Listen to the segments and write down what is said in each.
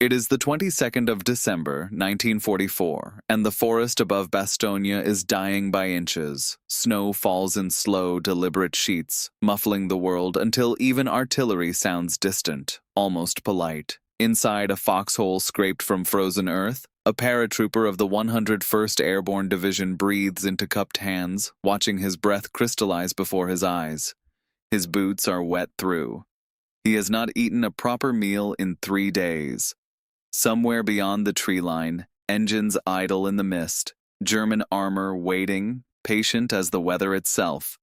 It is the 22nd of December, 1944, and the forest above Bastogne is dying by inches. Snow falls in slow, deliberate sheets, muffling the world until even artillery sounds distant, almost polite. Inside a foxhole scraped from frozen earth, a paratrooper of the 101st Airborne Division breathes into cupped hands, watching his breath crystallize before his eyes. His boots are wet through. He has not eaten a proper meal in 3 days. Somewhere beyond the tree line, engines idle in the mist, German armor waiting, patient as the weather itself.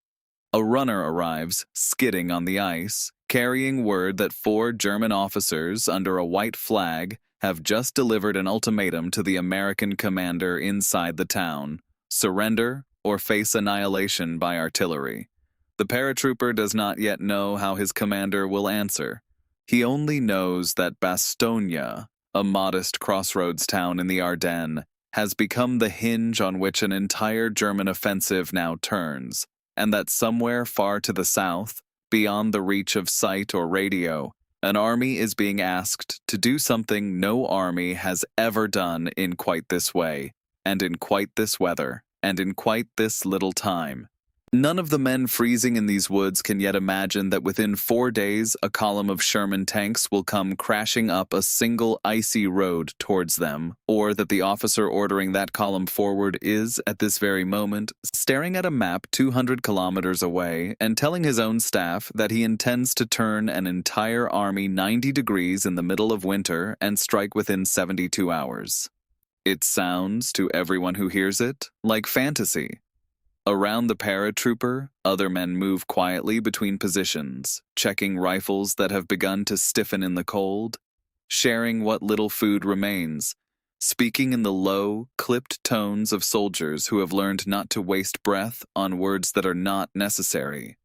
A runner arrives, skidding on the ice, carrying word that 4 German officers under a white flag have just delivered an ultimatum to the American commander inside the town: surrender or face annihilation by artillery. The paratrooper does not yet know how his commander will answer. He only knows that Bastogne, a modest crossroads town in the Ardennes, has become the hinge on which an entire German offensive now turns, and that somewhere far to the south, beyond the reach of sight or radio, an army is being asked to do something no army has ever done in quite this way, and in quite this weather, and in quite this little time. None of the men freezing in these woods can yet imagine that within 4 days a column of Sherman tanks will come crashing up a single icy road towards them, or that the officer ordering that column forward is, at this very moment, staring at a map 200 kilometers away and telling his own staff that he intends to turn an entire army 90 degrees in the middle of winter and strike within 72 hours. It sounds, to everyone who hears it, like fantasy. Around the paratrooper, other men move quietly between positions, checking rifles that have begun to stiffen in the cold, sharing what little food remains, speaking in the low, clipped tones of soldiers who have learned not to waste breath on words that are not necessary.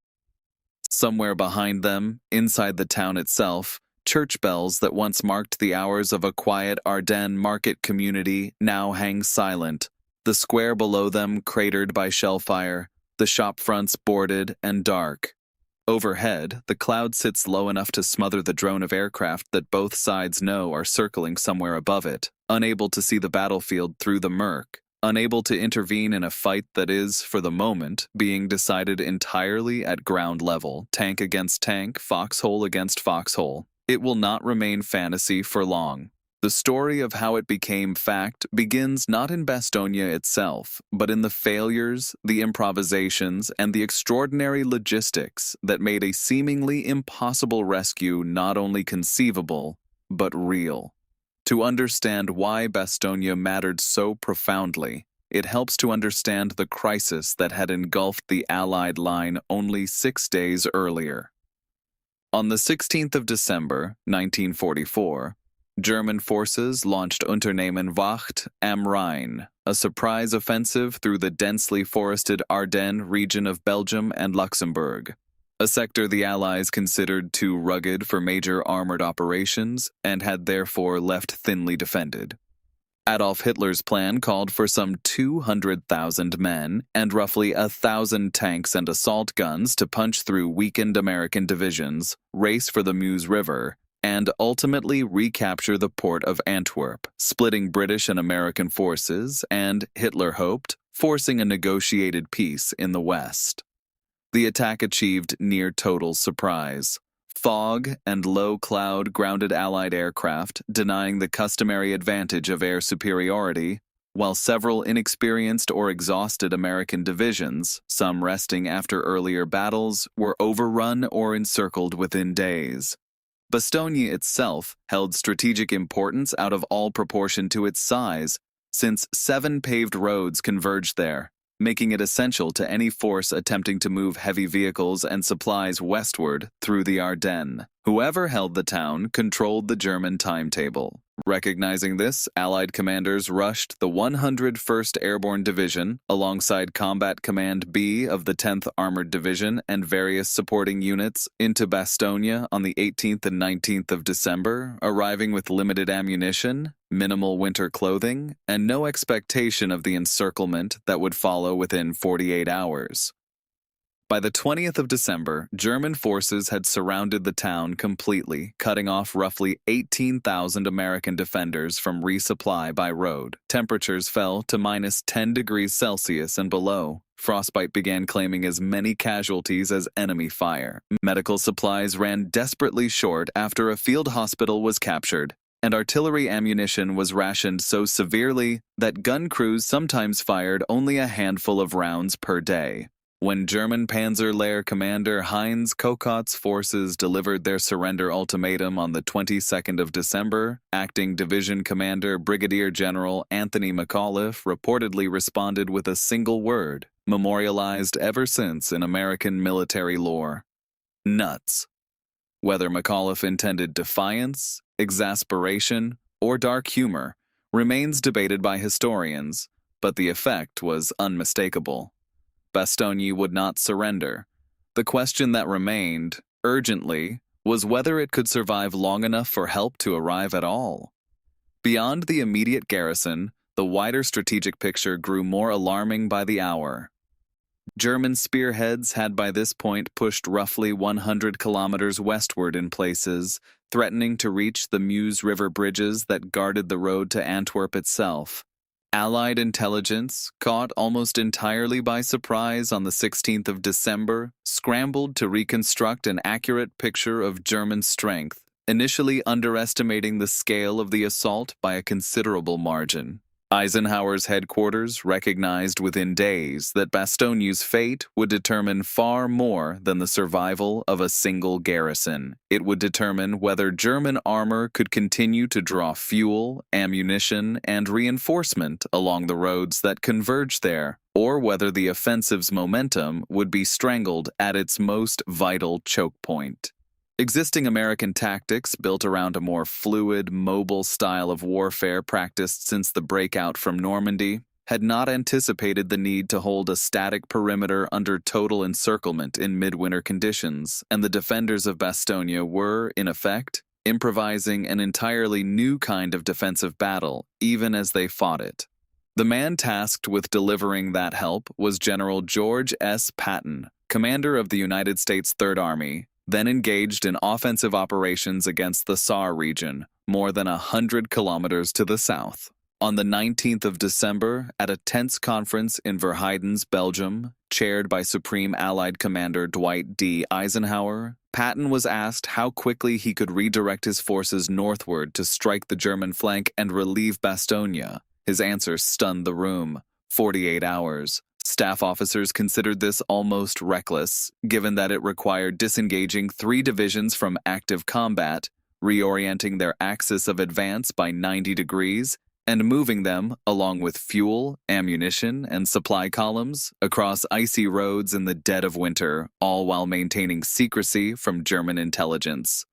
Somewhere behind them, inside the town itself, church bells that once marked the hours of a quiet Ardennes market community now hang silent, the square below them cratered by shell fire, the shop fronts boarded and dark. Overhead, the cloud sits low enough to smother the drone of aircraft that both sides know are circling somewhere above it, unable to see the battlefield through the murk, unable to intervene in a fight that is, for the moment, being decided entirely at ground level, tank against tank, foxhole against foxhole. It will not remain fantasy for long. The story of how it became fact begins not in Bastogne itself, but in the failures, the improvisations, and the extraordinary logistics that made a seemingly impossible rescue not only conceivable, but real. To understand why Bastogne mattered so profoundly, it helps to understand the crisis that had engulfed the Allied line only 6 days earlier. On the 16th of December, 1944, German forces launched Unternehmen Wacht am Rhein, a surprise offensive through the densely forested Ardennes region of Belgium and Luxembourg, a sector the Allies considered too rugged for major armored operations and had therefore left thinly defended. Adolf Hitler's plan called for some 200,000 men and roughly 1,000 tanks and assault guns to punch through weakened American divisions, race for the Meuse River, and ultimately recapture the port of Antwerp, splitting British and American forces and, Hitler hoped, forcing a negotiated peace in the West. The attack achieved near total surprise. Fog and low cloud grounded Allied aircraft, denying the customary advantage of air superiority, while several inexperienced or exhausted American divisions, some resting after earlier battles, were overrun or encircled within days. Bastogne itself held strategic importance out of all proportion to its size, since 7 paved roads converged there, making it essential to any force attempting to move heavy vehicles and supplies westward through the Ardennes. Whoever held the town controlled the German timetable. Recognizing this, Allied commanders rushed the 101st Airborne Division, alongside Combat Command B of the 10th Armored Division and various supporting units, into Bastogne on the 18th and 19th of December, arriving with limited ammunition, minimal winter clothing, and no expectation of the encirclement that would follow within 48 hours. By the 20th of December, German forces had surrounded the town completely, cutting off roughly 18,000 American defenders from resupply by road. Temperatures fell to minus 10 degrees Celsius and below. Frostbite began claiming as many casualties as enemy fire. Medical supplies ran desperately short after a field hospital was captured, and artillery ammunition was rationed so severely that gun crews sometimes fired only a handful of rounds per day. When German Panzer-Lehr commander Heinz Kokot's forces delivered their surrender ultimatum on the 22nd of December, acting division commander Brigadier General Anthony McAuliffe reportedly responded with a single word, memorialized ever since in American military lore: nuts. Whether McAuliffe intended defiance, exasperation, or dark humor remains debated by historians, but the effect was unmistakable. Bastogne would not surrender. The question that remained, urgently, was whether it could survive long enough for help to arrive at all. Beyond the immediate garrison, the wider strategic picture grew more alarming by the hour. German spearheads had by this point pushed roughly 100 kilometers westward in places, threatening to reach the Meuse River bridges that guarded the road to Antwerp itself. Allied intelligence, caught almost entirely by surprise on the 16th of December, scrambled to reconstruct an accurate picture of German strength, initially underestimating the scale of the assault by a considerable margin. Eisenhower's headquarters recognized within days that Bastogne's fate would determine far more than the survival of a single garrison. It would determine whether German armor could continue to draw fuel, ammunition, and reinforcement along the roads that converged there, or whether the offensive's momentum would be strangled at its most vital choke point. Existing American tactics built around a more fluid, mobile style of warfare practiced since the breakout from Normandy had not anticipated the need to hold a static perimeter under total encirclement in midwinter conditions, and the defenders of Bastogne were, in effect, improvising an entirely new kind of defensive battle, even as they fought it. The man tasked with delivering that help was General George S. Patton, commander of the United States Third Army, then engaged in offensive operations against the Saar region, more than 100 kilometers to the south. On the 19th of December, at a tense conference in Verheidens, Belgium, chaired by Supreme Allied Commander Dwight D. Eisenhower, Patton was asked how quickly he could redirect his forces northward to strike the German flank and relieve Bastogne. His answer stunned the room: 48 hours. Staff officers considered this almost reckless, given that it required disengaging 3 divisions from active combat, reorienting their axis of advance by 90 degrees, and moving them, along with fuel, ammunition, and supply columns, across icy roads in the dead of winter, all while maintaining secrecy from German intelligence.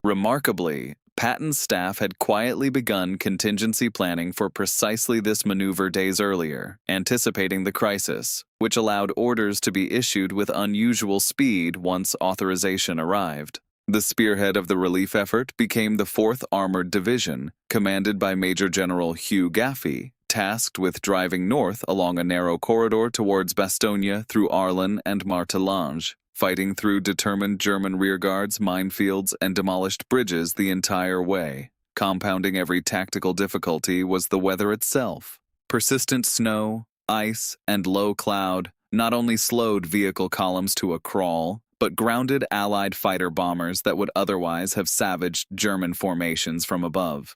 Remarkably, Patton's staff had quietly begun contingency planning for precisely this maneuver days earlier, anticipating the crisis, which allowed orders to be issued with unusual speed once authorization arrived. The spearhead of the relief effort became the 4th Armored Division, commanded by Major General Hugh Gaffey, tasked with driving north along a narrow corridor towards Bastogne through Arlon and Martelange, fighting through determined German rearguards, minefields, and demolished bridges the entire way. Compounding every tactical difficulty was the weather itself. Persistent snow, ice, and low cloud not only slowed vehicle columns to a crawl, but grounded Allied fighter-bombers that would otherwise have savaged German formations from above.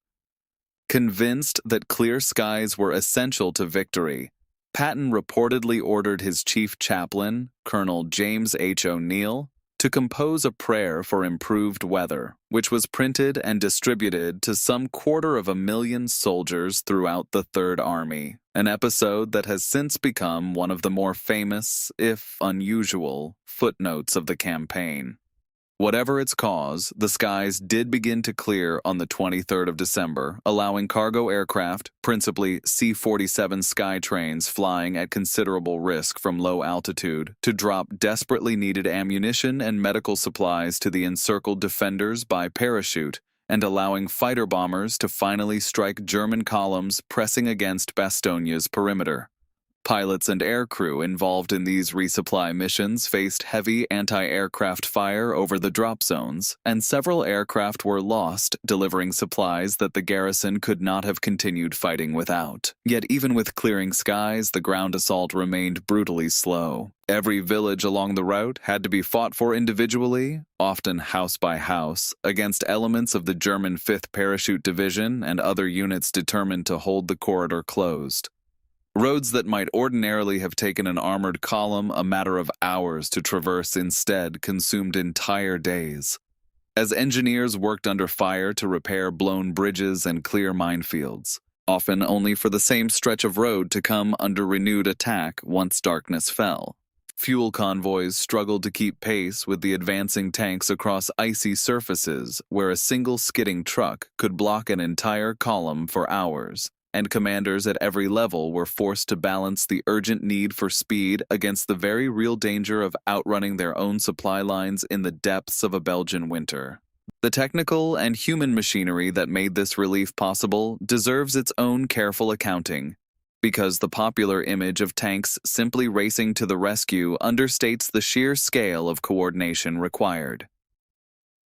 Convinced that clear skies were essential to victory, Patton reportedly ordered his chief chaplain, Colonel James H. O'Neill, to compose a prayer for improved weather, which was printed and distributed to some 250,000 soldiers throughout the Third Army, an episode that has since become one of the more famous, if unusual, footnotes of the campaign. Whatever its cause, the skies did begin to clear on the 23rd of December, allowing cargo aircraft, principally C-47 Skytrains flying at considerable risk from low altitude, to drop desperately needed ammunition and medical supplies to the encircled defenders by parachute, and allowing fighter bombers to finally strike German columns pressing against Bastogne's perimeter. Pilots and aircrew involved in these resupply missions faced heavy anti-aircraft fire over the drop zones, and several aircraft were lost, delivering supplies that the garrison could not have continued fighting without. Yet even with clearing skies, the ground assault remained brutally slow. Every village along the route had to be fought for individually, often house by house, against elements of the German 5th Parachute Division and other units determined to hold the corridor closed. Roads that might ordinarily have taken an armored column a matter of hours to traverse instead consumed entire days. As engineers worked under fire to repair blown bridges and clear minefields, often only for the same stretch of road to come under renewed attack once darkness fell. Fuel convoys struggled to keep pace with the advancing tanks across icy surfaces where a single skidding truck could block an entire column for hours, and commanders at every level were forced to balance the urgent need for speed against the very real danger of outrunning their own supply lines in the depths of a Belgian winter. The technical and human machinery that made this relief possible deserves its own careful accounting, because the popular image of tanks simply racing to the rescue understates the sheer scale of coordination required.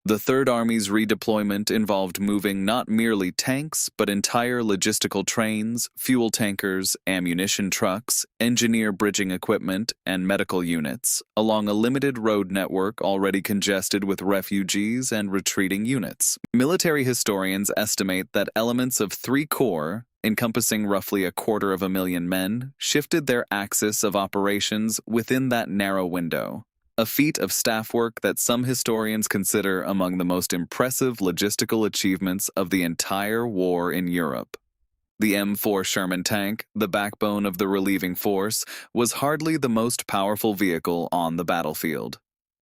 The Third Army's redeployment involved moving not merely tanks, but entire logistical trains, fuel tankers, ammunition trucks, engineer bridging equipment, and medical units, along a limited road network already congested with refugees and retreating units. Military historians estimate that elements of 3 corps, encompassing roughly 250,000 men, shifted their axis of operations within that narrow window. A feat of staff work that some historians consider among the most impressive logistical achievements of the entire war in Europe. The M4 Sherman tank, the backbone of the relieving force, was hardly the most powerful vehicle on the battlefield.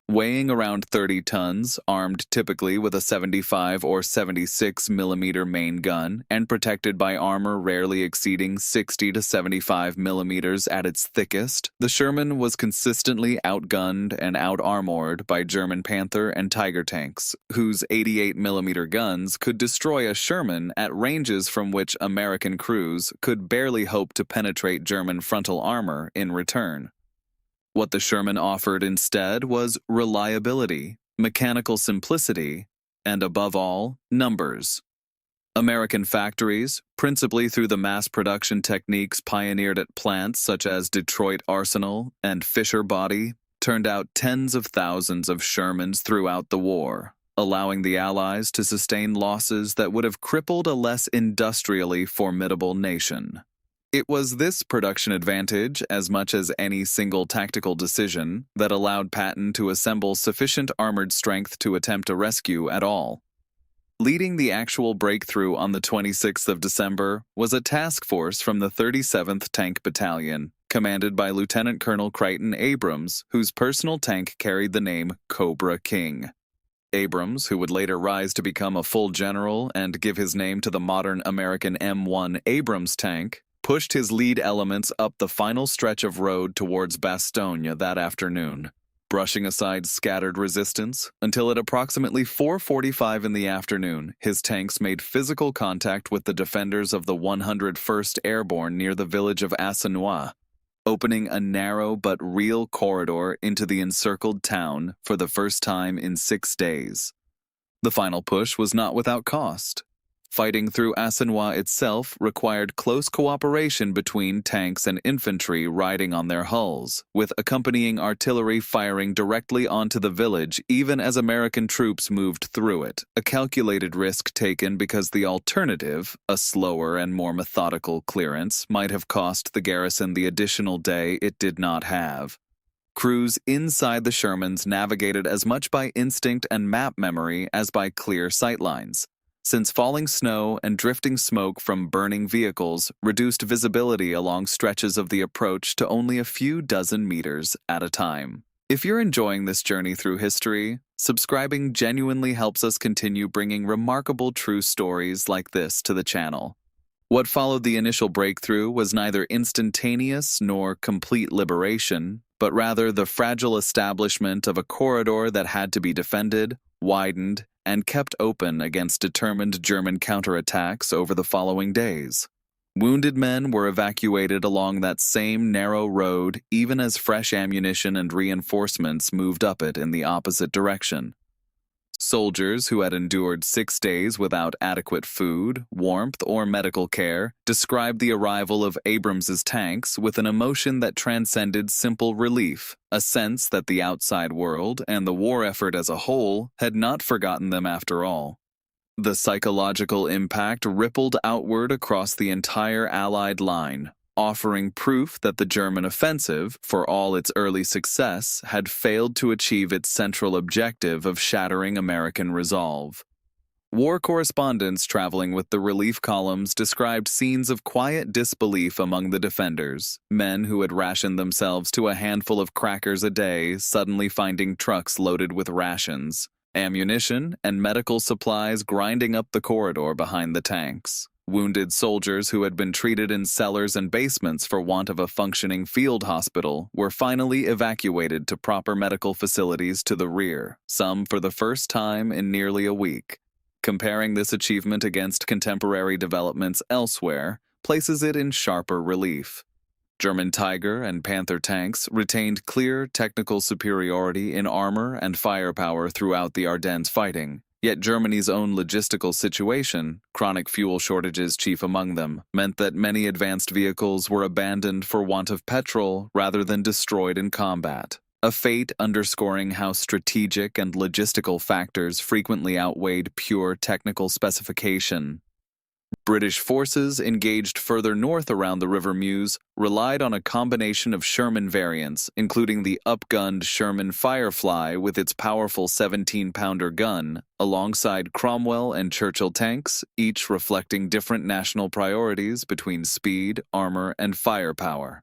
Weighing around 30 tons, armed typically with a 75 or 76 millimeter main gun, and protected by armor rarely exceeding 60 to 75 millimeters at its thickest, the Sherman was consistently outgunned and out-armored by German Panther and Tiger tanks, whose 88 millimeter guns could destroy a Sherman at ranges from which American crews could barely hope to penetrate German frontal armor in return. What the Sherman offered instead was reliability, mechanical simplicity, and above all, numbers. American factories, principally through the mass production techniques pioneered at plants such as Detroit Arsenal and Fisher Body, turned out tens of thousands of Shermans throughout the war, allowing the Allies to sustain losses that would have crippled a less industrially formidable nation. It was this production advantage, as much as any single tactical decision, that allowed Patton to assemble sufficient armored strength to attempt a rescue at all. Leading the actual breakthrough on the 26th of December was a task force from the 37th Tank Battalion, commanded by Lieutenant Colonel Crichton Abrams, whose personal tank carried the name Cobra King. Abrams, who would later rise to become a full general and give his name to the modern American M1 Abrams tank, pushed his lead elements up the final stretch of road towards Bastogne that afternoon, brushing aside scattered resistance until at approximately 4:45 in the afternoon, his tanks made physical contact with the defenders of the 101st Airborne near the village of Assenois, opening a narrow but real corridor into the encircled town for the first time in 6 days. The final push was not without cost. Fighting through Assenois itself required close cooperation between tanks and infantry riding on their hulls, with accompanying artillery firing directly onto the village even as American troops moved through it, a calculated risk taken because the alternative, a slower and more methodical clearance, might have cost the garrison the additional day it did not have. Crews inside the Shermans navigated as much by instinct and map memory as by clear sightlines, since falling snow and drifting smoke from burning vehicles reduced visibility along stretches of the approach to only a few dozen meters at a time. If you're enjoying this journey through history, subscribing genuinely helps us continue bringing remarkable true stories like this to the channel. What followed the initial breakthrough was neither instantaneous nor complete liberation, but rather the fragile establishment of a corridor that had to be defended, widened, and kept open against determined German counterattacks over the following days. Wounded men were evacuated along that same narrow road even as fresh ammunition and reinforcements moved up it in the opposite direction. Soldiers who had endured 6 days without adequate food, warmth, or medical care described the arrival of Abrams's tanks with an emotion that transcended simple relief, a sense that the outside world and the war effort as a whole had not forgotten them after all. The psychological impact rippled outward across the entire Allied line, offering proof that the German offensive, for all its early success, had failed to achieve its central objective of shattering American resolve. War correspondents traveling with the relief columns described scenes of quiet disbelief among the defenders, men who had rationed themselves to a handful of crackers a day suddenly finding trucks loaded with rations, ammunition, and medical supplies grinding up the corridor behind the tanks. Wounded soldiers who had been treated in cellars and basements for want of a functioning field hospital were finally evacuated to proper medical facilities to the rear, some for the first time in nearly a week. Comparing this achievement against contemporary developments elsewhere places it in sharper relief. German Tiger and Panther tanks retained clear technical superiority in armor and firepower throughout the Ardennes fighting. Yet Germany's own logistical situation, chronic fuel shortages chief among them, meant that many advanced vehicles were abandoned for want of petrol rather than destroyed in combat, a fate underscoring how strategic and logistical factors frequently outweighed pure technical specification. British forces engaged further north around the River Meuse relied on a combination of Sherman variants, including the upgunned Sherman Firefly with its powerful 17-pounder gun, alongside Cromwell and Churchill tanks, each reflecting different national priorities between speed, armor, and firepower.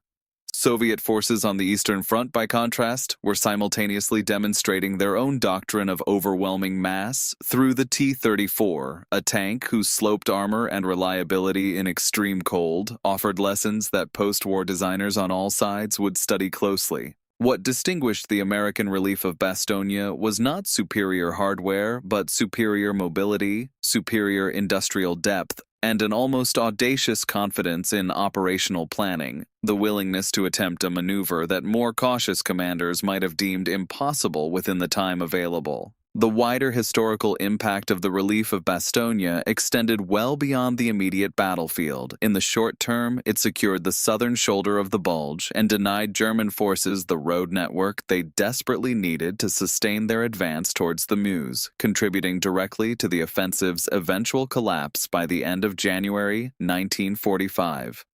Soviet forces on the Eastern Front, by contrast, were simultaneously demonstrating their own doctrine of overwhelming mass through the T-34, a tank whose sloped armor and reliability in extreme cold offered lessons that post-war designers on all sides would study closely. What distinguished the American relief of Bastogne was not superior hardware, but superior mobility, superior industrial depth, and an almost audacious confidence in operational planning, the willingness to attempt a maneuver that more cautious commanders might have deemed impossible within the time available. The wider historical impact of the relief of Bastogne extended well beyond the immediate battlefield. In the short term, it secured the southern shoulder of the Bulge and denied German forces the road network they desperately needed to sustain their advance towards the Meuse, contributing directly to the offensive's eventual collapse by the end of January 1945.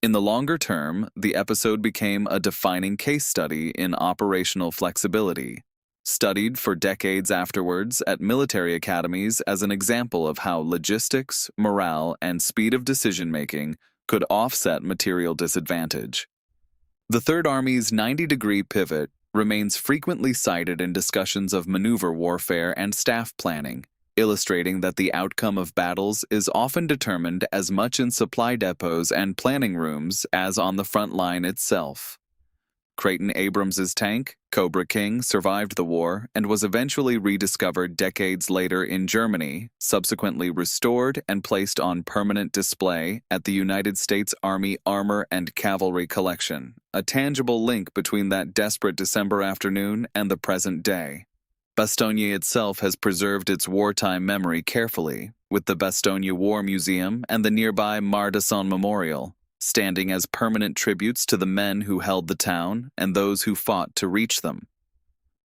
In the longer term, the episode became a defining case study in operational flexibility, studied for decades afterwards at military academies as an example of how logistics, morale, and speed of decision-making could offset material disadvantage. The Third Army's 90-degree pivot remains frequently cited in discussions of maneuver warfare and staff planning, illustrating that the outcome of battles is often determined as much in supply depots and planning rooms as on the front line itself. Creighton Abrams's tank, Cobra King, survived the war and was eventually rediscovered decades later in Germany, subsequently restored and placed on permanent display at the United States Army Armor and Cavalry Collection, a tangible link between that desperate December afternoon and the present day. Bastogne itself has preserved its wartime memory carefully, with the Bastogne War Museum and the nearby Mare-de-Saint Memorial, standing as permanent tributes to the men who held the town and those who fought to reach them.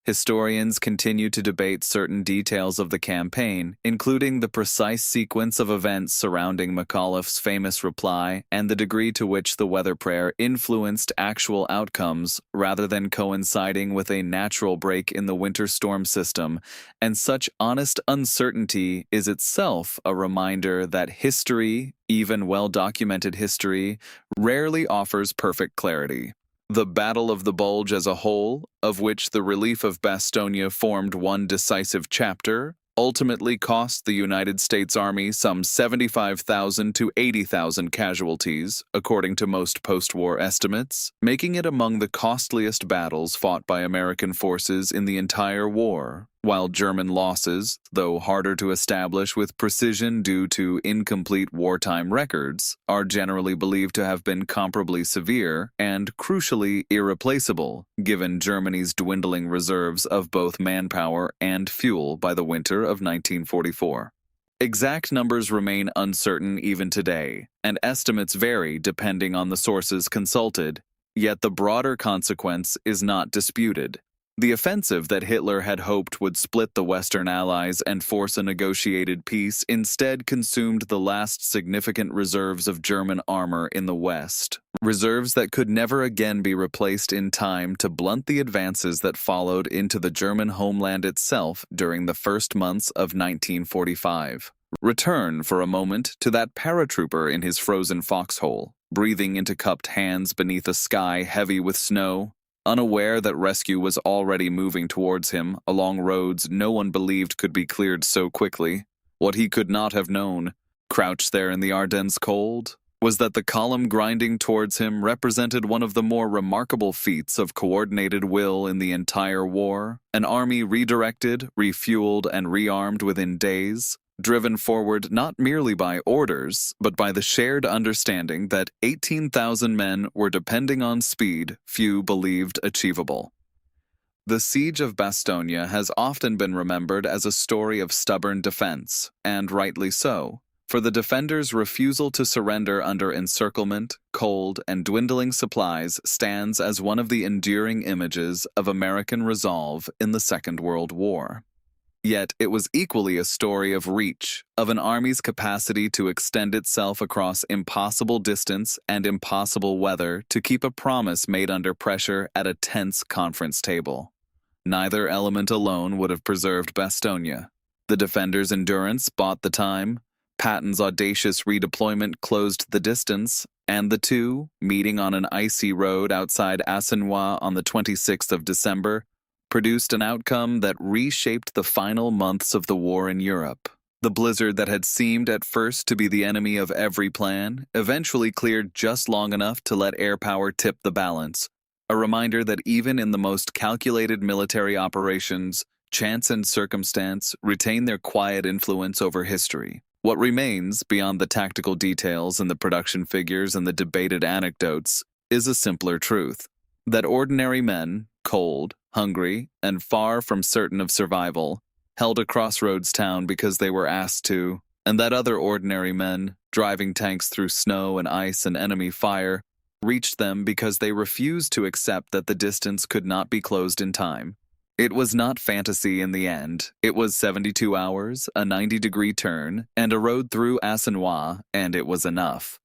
Historians continue to debate certain details of the campaign, including the precise sequence of events surrounding McAuliffe's famous reply and the degree to which the weather prayer influenced actual outcomes rather than coinciding with a natural break in the winter storm system, and such honest uncertainty is itself a reminder that history, even well-documented history, rarely offers perfect clarity. The Battle of the Bulge as a whole, of which the relief of Bastogne formed one decisive chapter, ultimately cost the United States Army some 75,000 to 80,000 casualties, according to most post-war estimates, making it among the costliest battles fought by American forces in the entire war, While German losses, though harder to establish with precision due to incomplete wartime records, are generally believed to have been comparably severe and, crucially, irreplaceable, given Germany's dwindling reserves of both manpower and fuel by the winter of 1944. Exact numbers remain uncertain even today, and estimates vary depending on the sources consulted, yet the broader consequence is not disputed. The offensive that Hitler had hoped would split the Western Allies and force a negotiated peace instead consumed the last significant reserves of German armor in the West, reserves that could never again be replaced in time to blunt the advances that followed into the German homeland itself during the first months of 1945. Return for a moment to that paratrooper in his frozen foxhole, breathing into cupped hands beneath a sky heavy with snow, unaware that rescue was already moving towards him along roads no one believed could be cleared so quickly. What he could not have known, crouched there in the Ardennes cold, was that the column grinding towards him represented one of the more remarkable feats of coordinated will in the entire war, an army redirected, refueled, and rearmed within days, driven forward not merely by orders, but by the shared understanding that 18,000 men were depending on speed few believed achievable. The siege of Bastogne has often been remembered as a story of stubborn defense, and rightly so, for the defenders' refusal to surrender under encirclement, cold, and dwindling supplies stands as one of the enduring images of American resolve in the Second World War. Yet it was equally a story of reach, of an army's capacity to extend itself across impossible distance and impossible weather to keep a promise made under pressure at a tense conference table. Neither element alone would have preserved Bastogne. The defenders' endurance bought the time, Patton's audacious redeployment closed the distance, and the two, meeting on an icy road outside Assenois on the 26th of December, produced an outcome that reshaped the final months of the war in Europe. The blizzard that had seemed at first to be the enemy of every plan eventually cleared just long enough to let air power tip the balance, a reminder that even in the most calculated military operations, chance and circumstance retain their quiet influence over history. What remains, beyond the tactical details and the production figures and the debated anecdotes, is a simpler truth. That ordinary men, cold, hungry, and far from certain of survival, held a crossroads town because they were asked to, and that other ordinary men, driving tanks through snow and ice and enemy fire, reached them because they refused to accept that the distance could not be closed in time. It was not fantasy in the end. It was 72 hours, a 90-degree turn, and a road through Assenois, and it was enough.